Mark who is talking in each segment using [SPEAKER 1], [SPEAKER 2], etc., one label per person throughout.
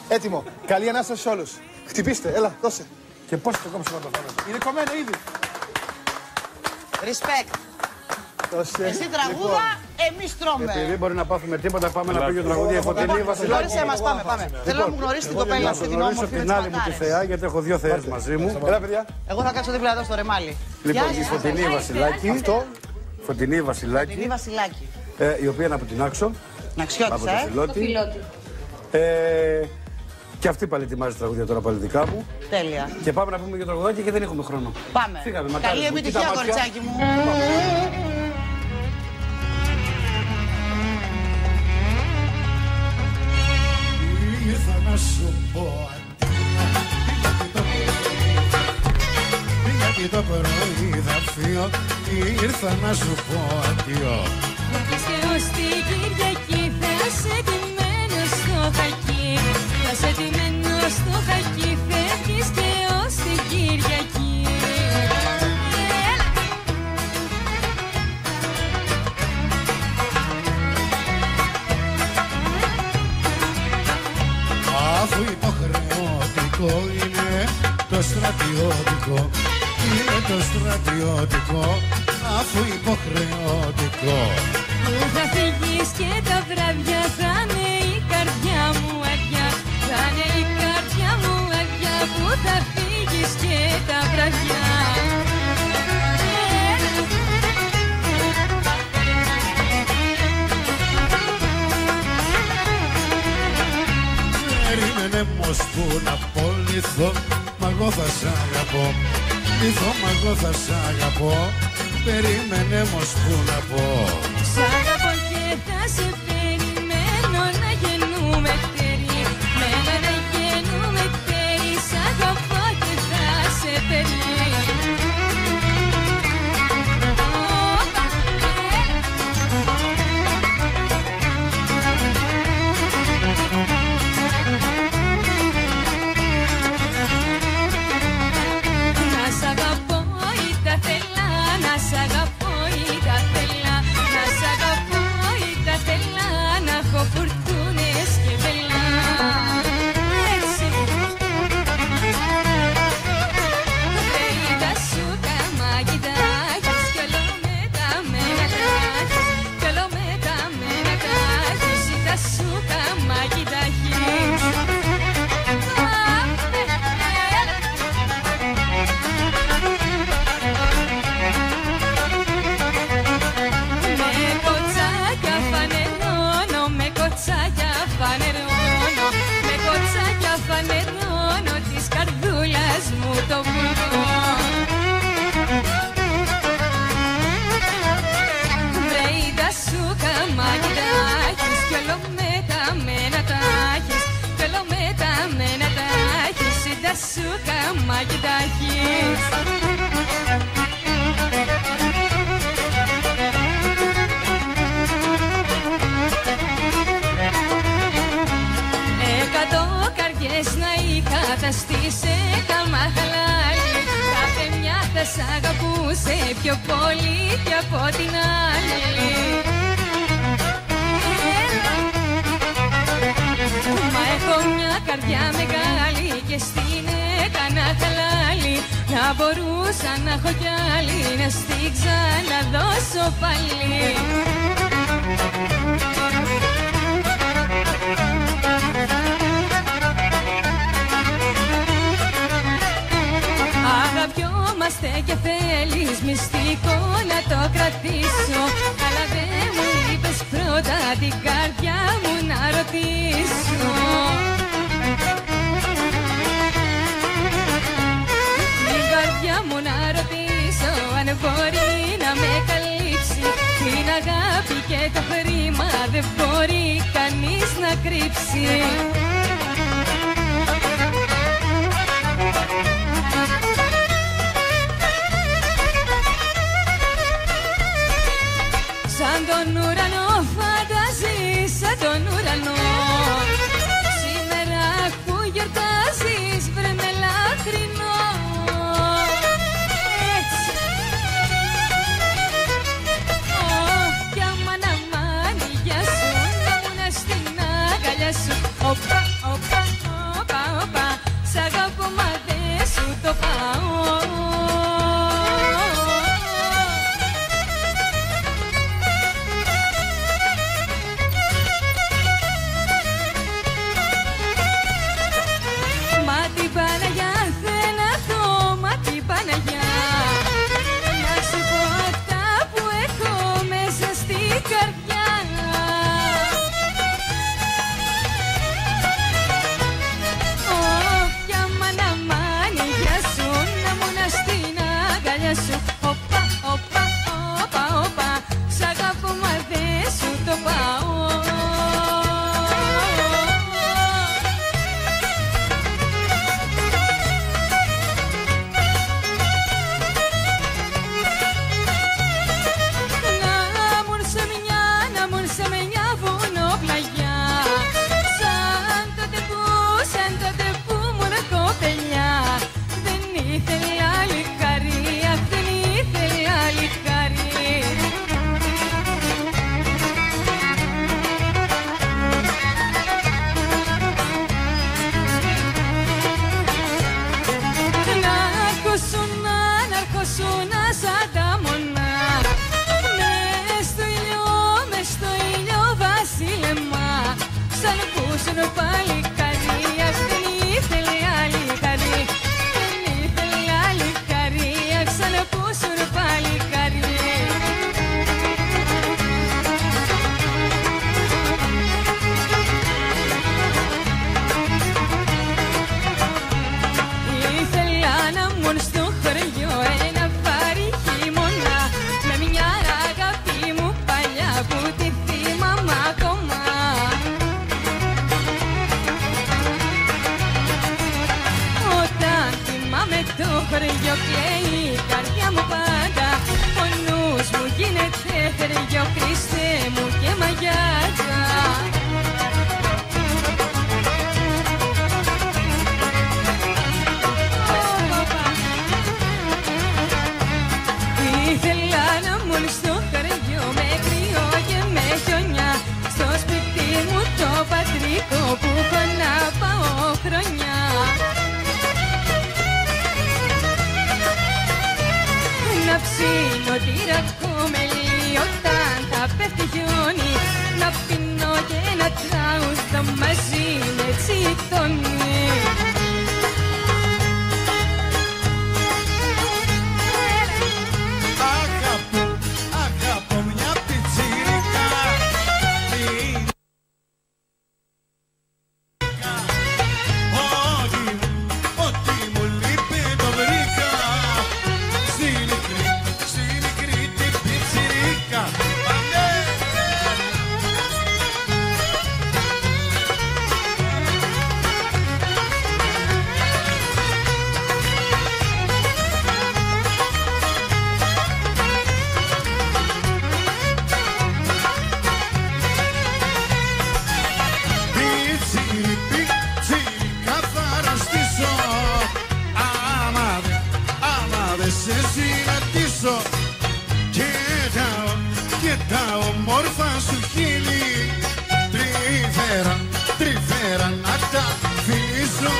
[SPEAKER 1] Έτοιμο. Καλή ανάσταση σε όλους. Χτυπήστε, έλα, δώσε.
[SPEAKER 2] Και πώς το κόψουμε το φάμε.
[SPEAKER 1] Είναι κομμένο ήδη.
[SPEAKER 3] Respect.
[SPEAKER 1] Δώσε.
[SPEAKER 3] Εσύ τραγούδα, εμείς τρώμε.
[SPEAKER 2] Επειδή μπορεί να πάθουμε τίποτα, πάμε να πει για τραγουδία. Φωτεινή Βασιλάκη.
[SPEAKER 3] Γνώρισε μας, πάμε. Θέλω να μου γνωρίσει την κοπέλα αυτή την όμορφη με τις
[SPEAKER 2] την άλλη μου τη θεά, γιατί έχω δύο θεές μαζί μου.
[SPEAKER 1] Έλα, παιδιά.
[SPEAKER 3] Εγώ θα κάτσω δίπλα εδώ στο ρεμάλι.
[SPEAKER 2] Λοιπόν, η Φωτεινή Βασιλάκη.
[SPEAKER 1] Αυτό.
[SPEAKER 2] Φωτεινή
[SPEAKER 3] Φωτεινή
[SPEAKER 2] Βασιλάκη.
[SPEAKER 3] Βασιλάκη.
[SPEAKER 2] Η οποία είναι από την Άξο. Από
[SPEAKER 3] Ναξιώτησα,
[SPEAKER 2] το Φιλότη. Και αυτή πάλι ετοιμάζει τραγούδια τώρα πάλι δικά μου.
[SPEAKER 3] Τέλεια.
[SPEAKER 2] Και πάμε να πούμε για τραγουδάκι και δεν έχουμε χρόνο.
[SPEAKER 3] Πάμε.
[SPEAKER 2] Φύγαμε,
[SPEAKER 3] Καλή επιτυχία, κοριτσάκι μου.
[SPEAKER 4] Ήρθα να σου πω γιατί το πρωί θα φύγω. Ήρθα να σου πω αντίο.
[SPEAKER 5] Και ως την Κυριακή θα σε τιμένο στο χακί. Θα σε τιμένο στο χακί. Φεύγεις και ως την Κυριακή.
[SPEAKER 4] Αφού υποχρεωτικό είναι το στρατιώτικο. Είναι το στρατιώτικο, αφού υποχρεωτικό.
[SPEAKER 5] Που θα φύγεις και τα βράδια θα είναι η καρδιά μου αδειά. Θα είναι η καρδιά μου αδειά που θα φύγεις και τα βράδια.
[SPEAKER 4] Περίμενε όμως που να απολυθώ, μα εγώ θα σ' αγαπώ. Μα εγώ θα σ' αγαπώ. Περίμενε όμως που να πω.
[SPEAKER 5] Σ' αγαπώ και θα σε περιμένω να γεννούμε τέρι. Μένα να γεννούμε τέρι. Σ' αγαπώ και θα σε περιμένω. Φουρτούνες και βελά. Έτσι Βρέιτα σου καμαγιδάκης κι όλο με τα μένα τάχεις. Κι όλο με τα μένα τάχεις. Ήταν σου καμαγιδάκης. Με κοτσάκια φανερώνω της καρδούλας μου το βουνό. Βρέιτα σου καμαγιδάκης κι όλο με τα μένα τάχεις. Κι όλο με τα μένα τάχεις. Ήταν σου καμαγιδάκης. Να είχα θα στήσε τα μαχαλάλι. Κάθε μια θα σ' αγαπούσε πιο πολύ κι από την άλλη. Μα έχω μια καρδιά μεγάλη και στην έκανα χαλάλι. Να μπορούσα να έχω κι άλλη, να στη ξαναδώσω πάλι. Αγαπιόμαστε και θέλεις μυστικό να το κρατήσω. Αλλά δεν μου είπες πρώτα την καρδιά μου να ρωτήσω. Την καρδιά μου να ρωτήσω αν μπορεί να με καλύψει. Την αγάπη και το χρήμα δεν μπορεί κανείς να κρύψει. Σαν τον ουρανό φανταζείς, σαν τον ουρανό. Σήμερα που γιορτάζεις βρε με λαχρινό. Έτσι. Κι αμάν αμάν, γεια σου, να ήμουν στην αγκαλιά σου. Οπα, οπα. ακούσουν παλικάρι, αχ δεν ήθελε άλλη χαρή. Δεν ήθελε άλλη χαρή, αχ σαν ακούσουν παλικάρι. Ήθελα να μουν στο χωριό ένα βάρη χειμώνα, με μια αγάπη μου παλιά που τη θυμάμαι ακόμα. Όταν θυμάμαι το χωριό κλαίει η καρδιά μου πάντα, ο νους μου γίνεται θεριό, Χριστέ μου και μαγιάτα. Ήθελα να μουν στο χωριό με κρύο και με χιονιά, στο σπίτι μου το πατρικό που έχω να πάω χρονιά. Να ψήνω τη ρακομελή όταν θα πέφτει χιόνι, να πίνω και να τραγουδώ μαζί με τσιτώνει.
[SPEAKER 4] Αγαπώ μια πιτσιρίκα, ό,τι μου λείπει το βρήκα, στη μικρή την πιτσιρίκα. Πιτσιρίκα θα αρρωστήσω, άμα δεν σε συναντήσω, και τα όμορφα σου χείλη τρυφέρα να τα φιλήσω.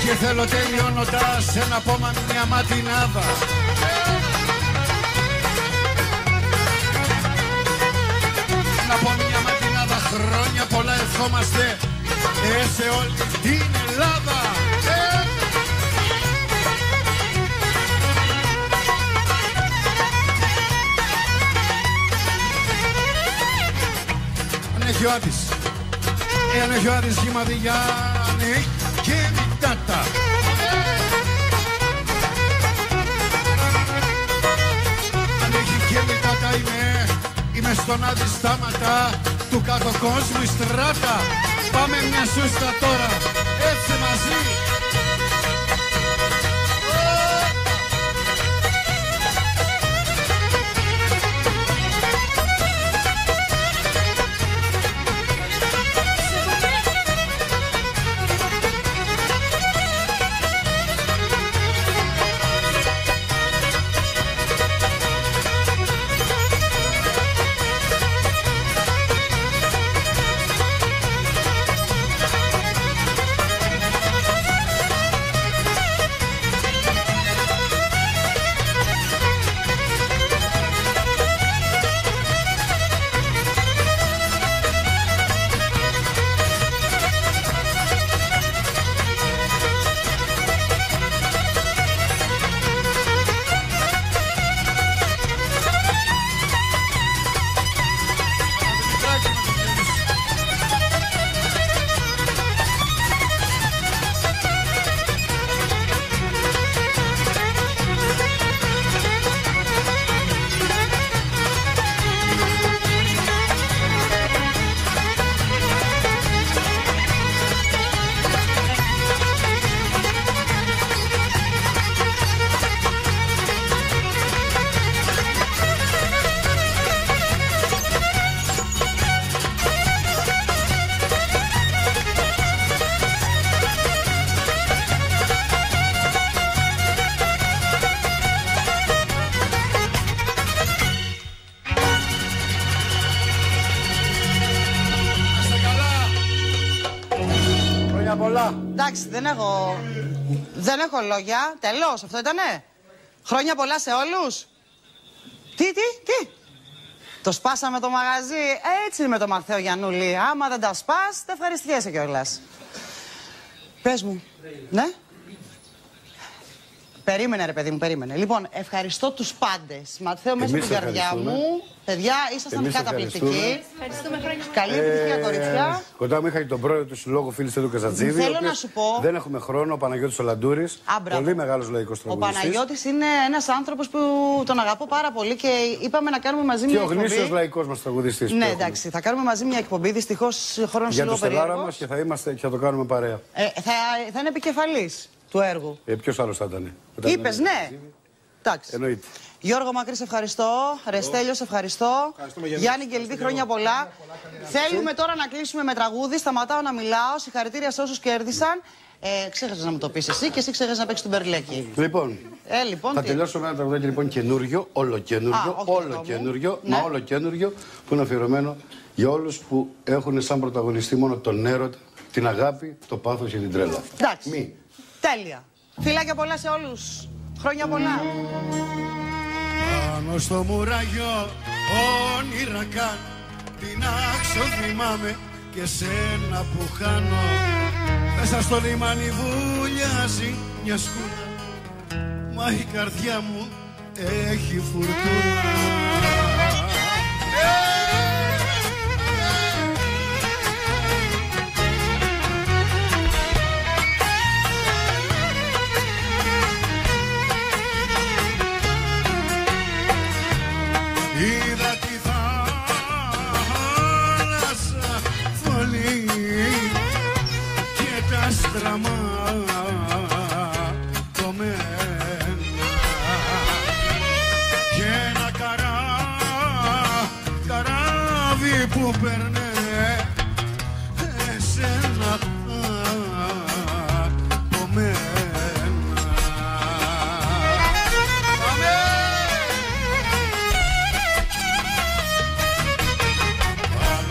[SPEAKER 4] Και θέλω τελειώνοντας να πω μια ματινάδα, να πω μια ματινάδα, χρόνια πολλά ευχόμαστε σε όλη την Ελλάδα. Αν έχει ο Άδης, αν έχει ο Άδης γημαδιά, αν έχει και μητάτα. Αν έχει και μητάτα είμαι στον Άδη στάματα του κάτω κόσμου η στράτα. Πάμε μια σούστα τώρα, έτσι μαζί.
[SPEAKER 3] Εντάξει, δεν έχω λόγια. Τελώς, αυτό ήτανε. Χρόνια πολλά σε όλους. Τι. Το σπάσαμε το μαγαζί. Έτσι είναι με το Μαθαίο Γιαννούλη. Άμα δεν τα σπάς, δεν ευχαριστιέσαι κιόλας. Πες μου. Ναι. Περίμενε ρε παιδί μου, περίμενε. Λοιπόν, ευχαριστώ τους πάντες. Μαθαίο, μέσα στην καρδιά μου. Παιδιά, ήσασταν καταπληκτικοί. Καλή επιτυχία, κορίτσια.
[SPEAKER 2] Κοντά μου είχα και τον πρόεδρο του Συλλόγου Φίλης του Καζατζίδη.
[SPEAKER 3] Θέλω να σου πω.
[SPEAKER 2] Δεν έχουμε χρόνο, ο Παναγιώτης ο Λαντούρης. Πολύ μεγάλος λαϊκός τραγουδιστής.
[SPEAKER 3] Ο Παναγιώτης είναι ένας άνθρωπος που τον αγαπώ πάρα πολύ και είπαμε να κάνουμε μαζί μια εκπομπή.
[SPEAKER 2] Και ο γνήσιος λαϊκός μας τραγουδιστής.
[SPEAKER 3] Ναι, εντάξει, θα κάνουμε μαζί μια εκπομπή. Δυστυχώς χρόνος
[SPEAKER 2] για
[SPEAKER 3] λίγο
[SPEAKER 2] το Στελάρα
[SPEAKER 3] περίεργος.
[SPEAKER 2] μας και θα το κάνουμε παρέα.
[SPEAKER 3] Θα είναι επικεφαλής του έργου.
[SPEAKER 2] Ποιος άλλος θα ήταν?
[SPEAKER 3] Είπες, ναι. Εντάξει.
[SPEAKER 2] Εννοείται.
[SPEAKER 3] Γιώργο Μακρύ, σε ευχαριστώ. Ρεστέλιο, σε ευχαριστώ. Γιάννη Γκελδί, χρόνια πολλά. Θέλουμε τώρα να κλείσουμε με τραγούδι. Σταματάω να μιλάω. Συγχαρητήρια σε όσους κέρδισαν. Ξέχασες να μου το πεις εσύ και εσύ ξέχασες να παίξεις τον Μπερλέκη.
[SPEAKER 2] Λοιπόν, θα
[SPEAKER 3] τι?
[SPEAKER 2] τελειώσω με ένα τραγουδάκι λοιπόν καινούριο, όλο καινούριο, που είναι αφιερωμένο για όλους που έχουν σαν πρωταγωνιστή μόνο τον έρωτα, την αγάπη, το πάθος και την τρέλα.
[SPEAKER 3] Εντάξει. Τέλεια. Φιλάκια πολλά σε όλους. Χρόνια πολλά.
[SPEAKER 4] Πάνω στο μουράγιο όνειρα κάνω, την άξο θυμάμαι και σένα που χάνω. Μέσα στο λιμάνι βουλιάζει μια σκούνα, μα η καρδιά μου έχει φουρτούνα. Είδα τη θάλασσα θολή και τα στραμματωμένα και ένα καράβι που περνέ εσένα από μένα.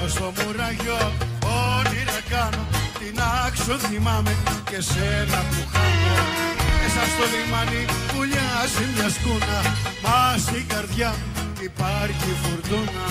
[SPEAKER 4] Στο μουράγιο όνειρα κάνω, την άξο θυμάμαι και σένα που χάνω. Μέσα στο λιμάνι πουλιάζει μια σκούνα, μα στην καρδιά υπάρχει φουρτούνα.